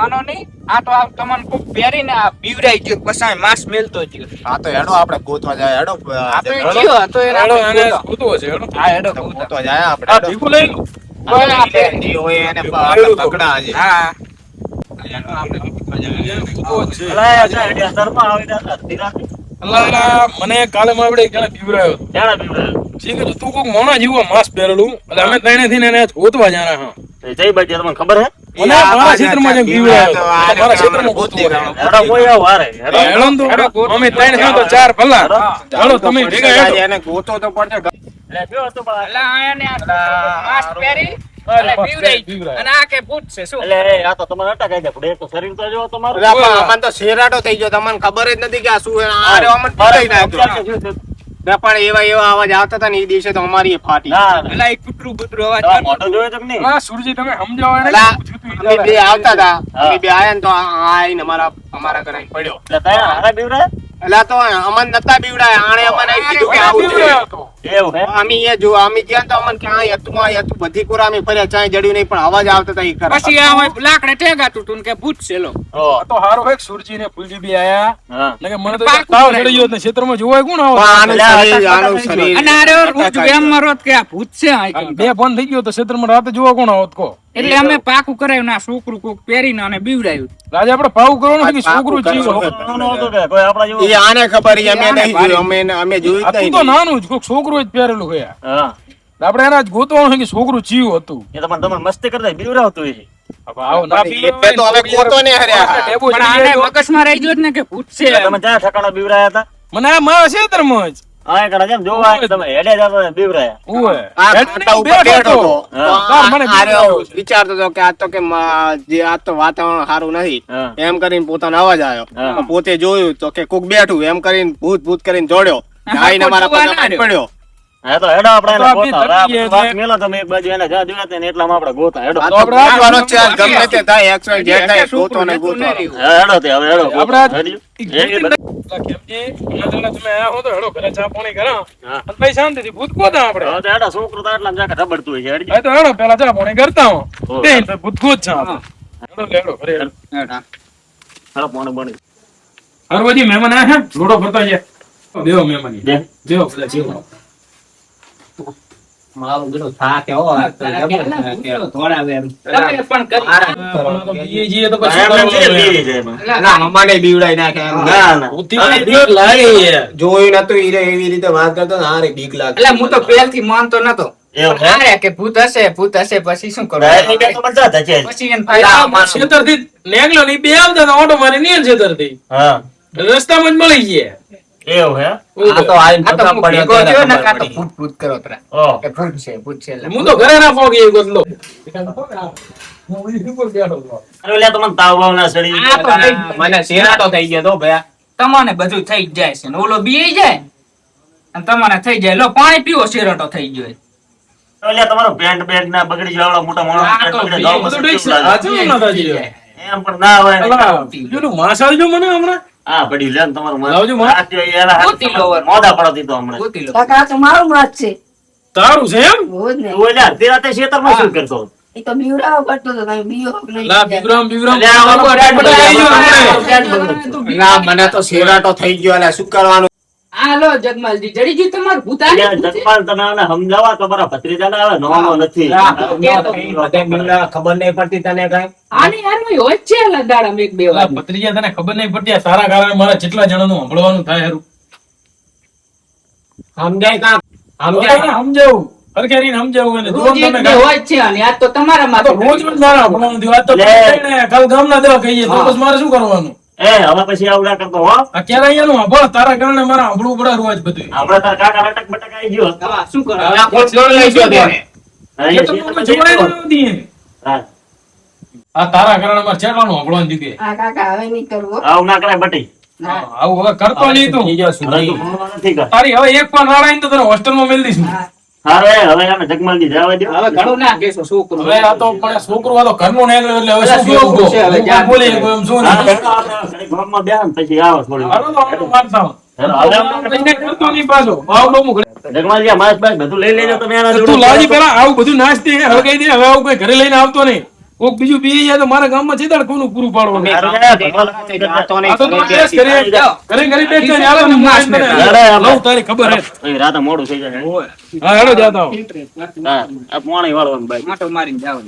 માનો નહીં આ તો આ તમને કોક પહેરીને આ બીવરાઈ ગયો પછી માસ મેલતો ગયો. હા તો હેડો આપણે ગોતવા જાય હેડો આપણે જીવો હતો એને આપણે કૂતવો છે હેડો. હા હેડો ગોતવા જાય આપણે આ હેડો. ભીખું લઈ લો. કોઈ આ ઈ હોય એને આપણે પકડા છે. હા કૂતવો જ છે. અલા જા હેડ્યા ધર્મા આવી રહ્યા ધીરાથી અલા, અલા, મને કાલે માવડે એક જણા બીવરાયો હતો. જાણા બીવરા ઠીક છે, તું કોક મોણા જેવું માસ પહેરેલું એટલે અમે ત્રણે થઈને એને ગોતવા જાણા હા. એ જઈ બાજુ તમને ખબર હે મને મારા ક્ષેત્રમાં જેમ બીવરાયો હતો. મારા ક્ષેત્રમાં ગોતવો રહ્યો. હેડો કોઈ આવ હારે હેડો હેડો ને તો અમે ત્રણ થયા તો ચાર ભલા. હેડો તમે ભેગા હેડો. એને ગોતો તો પડશે. એટલે કયો હતો બા એટલે આને આ માસ પહેરી અને બીવરાઈ અને આ કે ભૂત છે શું એટલે આ તો તમારે અટકાઈ જાય પણ એક તો શરીર તો જો તમારું અલા, પણ અમને તો શેરાટો થઈ ગયો તમને ખબર જ નથી કે આ શું છે. આ રે અમને પકડી નાખ્યો. ને પણ એવા અવાજ આવતા હતા ને એ દિવસે તો અમારી એ ફાટી. ના એટલે એક કૂતરું બુતરું અવાજ ના કરતું. મોટો જોયો તમને હા, સુરજી તમે સમજાવો એને. અલા, શું થયું તું ઈ અમે બે આવતા હતા હા. અમે બે આયા ને તો આ આઈને અમારા ઘરે પડ્યો. એટલે તયા હારે બીવરા એટલે તો અમને નતા બીવડાયા આણે અમને કીધું કે આવું છે. બીવરાયો હતો. એવું હે અમે એ જો અમે ગયા તો અમને ક્યાંય હતું આ હતું બધી કોરા અમે ફર્યા ચાય જડ્યું નહીં પણ અવાજ આવતા હતા ઈ ખરા. પછી આ હોય લાકડે ટેગાતું તું ને કે ભૂત છે લો આ તો હારો એક સુરજી ને ફૂલજી બી આયા. હા નકર મને તો પાકું તાવ કરાયું. ચડી ગયો ને ક્ષેત્રમાં જોવાય કોણ આવો? પણ આનું શરીર અને આ રોજ એમ મરોત કે આ ભૂત છે આ કેમ. બે ફોન થઈ ગયો તો ક્ષેત્રમાં રાતે જોવા કોણ આવત કો? એટલે અમે પાકું કરાયું ને આ છોકરું કોક પહેરીને અને બીવડાયું. આજે આપણે ભાવ કરવાનો છે કે છોકરું પાકું જીવો? કરવાનું. છોકરાનો હતો કે કોઈ આપણા જેવો ઈ આને ખબર ઈ અમે નહીં ભારી. જોયું અમે જોયું આ જ તું તો નહીં. નાનું જ કોક છોકરું જ પહેરેલું ગયા. હા આપણે એના જ ગોતવાનું છે કે છોકરું ચીયું હતું. એ તમારે મસ્તી કરતા બીવરા હતું એ હવે આવો ના પીએ એટલે તો હવે ગોતો ને હર્યા. ટેબુ પણ ચડી આને ગયો. મગજમાં રહી ગયો જ ને કે ભૂત છે એટલે તમે જ્યાં ઠકાણા બીવરાયા હતા મને આ મારા ક્ષેત્રમાં જ હા એકડા જેમ જોવા આવ્યા તમે હેડે જતો બીવરાયા ઉવે. આ હેડ ખાટા ઉપર બેઠો બેઠો હતો. હતો. તો હા, મને આ રહ્યો બીવડાવ્યો છે. વિચારતો હતો કે આ તો કે જે આ તો વાતાવરણ સારું નથી હા એમ કરીને પોતાનો અવાજ આવ્યો હા. તો પોતે જોયું તો કે કોક બેઠું એમ કરીને ભૂત કરીને દોડ્યો હા, આઈને મારા કોઈ જોવા પગમાં ના પડ્યો. હા તો હેડો આપણે તો એને આપણી ગોતા તકીએ વાત એટલે- મેલો તમે એક બાજુ એને જ્યાં જોયા હતા ને એટલામાં આપણે ગોતા હેડો આ તો તો આપણે ગોતવાનો આ છે, આ ગમે તે થાય XY Z થાય, છોકરું ગોતો ને જતું ગોતો. નહીં રહ્યું. હા, હેડો તે હવે હેડો આપણે આ- હેડ્યું? ઈ એ બધા- ખેમજી, હમણાં દાડા તમે આયા હો તો હેડો ઘરે ચા પાણી કરો. હા. અને પછી શાંતિથી ભૂત ગોતા આપણે. હવે તો હેડો છોકરું તો એટલામાં જાકે રબડતું હોય છે હેડજો. હવે તો હેડો પેલા ચા પાણી કરતા હો. હો. બેન, પછી ભૂત ગોત છે આપણે. હેડો, હેડો, ઘરે હેડો. હેડો પોણી બોણી. હરવજી મહેમાન આયા છે? લોટો ભરતા જાય. બેહો મહેમાન. બે. જેવો બધા જેવો. તમે પણ કરી. બીએ જઈએ તો પછી એમ એમ છે, કરવાનું બીવી એમ. જાય એમાં. ના, અમાને બીવડાઈ નાખ્યા એમ. ના ના ભૂતથી બીક લાગે યાર. જોયું નતું ઈ રે એવી રીતે વાત કરતો ને હારે બીક લાગે. એટલે હું તો પહેલથી માનતો નતો એવું હે? અરે કે ભૂત હશે પછી શું કરવું ડાયરેક્ટ તો મજા હતા છે. પછી એને આ ફાયદા છેતરથી નીકળ્યો ને ઈ બે આવતા હતા ઓટો મારી ને છેતરથી હા રસ્તામાં જ મળી ગયા. એવું હે આ તો આઈને આ તો પગમાં હું પડ્યો ભેગો ત્યારે થયો ને ખબર કાં તો પડી. ભૂત કરો તરા ઓહ. કે ભૂત છે એટલે હું તો ઘરે ના પોગી એક ગોતલો. અરે ઓલા તો મને તાવ બાવ ના સડી. આ તો ભાઈ મને શેરાટો થઈ ગયો તો ભયા. તમને બધું થઈ જ જાય છે ને ઓલો બીઈ જાય અને તમારે થઈ જાય લો પાણી પીવો શેરટો થઈ ગયો ઓલા તમારો પેન્ટ બેગ ના બગડી જાય ઓલા મોટા આ માણસ તો પેન્ટ બગડી બધું જાય. બધું ઠીક છે. આ ચેવું ના થાય છે? એમ પણ ના હોય ને. અલા, પેલું માંસ આવજો મને હમણાં. હા પડી લે ને તમારું માથું. લાવજો માં. આ ત્યો એના હાથ ગોતી લો હવે. મોઢા પડતી તો હમણાં. ગોતી લો કાકા તો મારું માત છે તારું છે એમ? રોજ ને તું ઓલા અડધી રાતે ખેતરમાં શું કરતો હતો? એ તો બીવડાવ કરતો હતો તમે બીઓ નહીં લા, બીવરામ, બીવરામ. અલ્યા, આ બધા બધા આવી ગયો બધા હમણાં. ના મને તો શેરાટો થઈ ગયો એટલે શું કરવાનું. આ લો જગમાલજી જડી ગયું તમારું ભૂત અલ્યા, આવી ગયું છે? જગપાલ તમે આને સમજાવવા તો મારા ભત્રીજાને આવે નોમો નથી. ખબર નહીં પડતી તને કઈ. આની હારમાં હોય જ છે અલગ દાડામાં એક બે અલા, વાર ભત્રીજા તને ખબર નહીં પડતી આ તારા કારણે મારા જેટલા જણાનું સાંભળવાનું થાય હારું. સમજાય કાં? સમજાય? સમજાવું હરખેરીને સમજાવું એને રોજ જોવાનું એક તમે બે કાંઈ. હોય જ છે અને આજ તો તમારા આ તો માથે રોજ રોજ મારા સાંભળવાનું થયું. આજ તો લે. તમે ને કાલ ગામના દેવા કહીએ તો બસ મારે શું કરવાનું? એ હવે પછી આવડા કરતો હો. આ ક્યારે અહીંયાનું સાંભળ, તારા કારણે મારે સાંભળવું પડે રોજ બધું. આપણે તાર કાકા લટક બટક આવી ગયો. હા, શું કરો આ કોણ જોડ લઈ ગયો તેને? હા, એ તો મને જોડાઈ ન હતી એને. હા. આ તારા કારણે મારે ચેટલાનું સાંભળવાનું દીધે. આ કાકા હવે નહીં કરવો આવું ના કરાય બટી. આવું હવે કરતો નહીં તું. હવે તું ભણવા નથી કર. તારી હવે એક પણ રાડાઈને તો તને હોસ્ટેલમાં મેલી દઈશ હું. હારે હવે આને જગમાલજી જવા દો. હવે ઘણું ના કેસો શું કરું હવે આ તો પણ છોકરો આ તો ઘરનો નીકળ્યો એટલે હવે શું શું કેવું? છે હવે? હું બોલી એમ શું હા, નહીં. હેડો આપણે ઘડીક ગામમાં બેહો ને પછી આવો થોડી વાર. હાલો તો આપણે વાર્તા. હેડો, હવે આપણે કઈને કરતો નહીં પાછો. ભાવ બહુ ઘરે. જગમાલજી આ માસ બાસ બધું લઈ લેજો તમે આના જોડે. તું લાજી પેલા આવું બધું નાસ્તી હળગાઈ દે. હવે આવું કોઈ ઘરે લઈને આવતો નહીં. કોક બીજું પી જાય તો મારા ગામમાં ચેતાડ કોનું પૂરું પાડવાનું જાતો નહીં, આ તો તું ઘરે કેસ કરી ઘરે ઘરે બેઠ જાય હાલો ને માસ તને મેળવે. લઉં તારી ખબર હે અહીં રાતે મોડું થઈ જાય હા હેડો જાતા હું હા આ પાણી વાળવાનું બાઈક માટો મારીને જાવ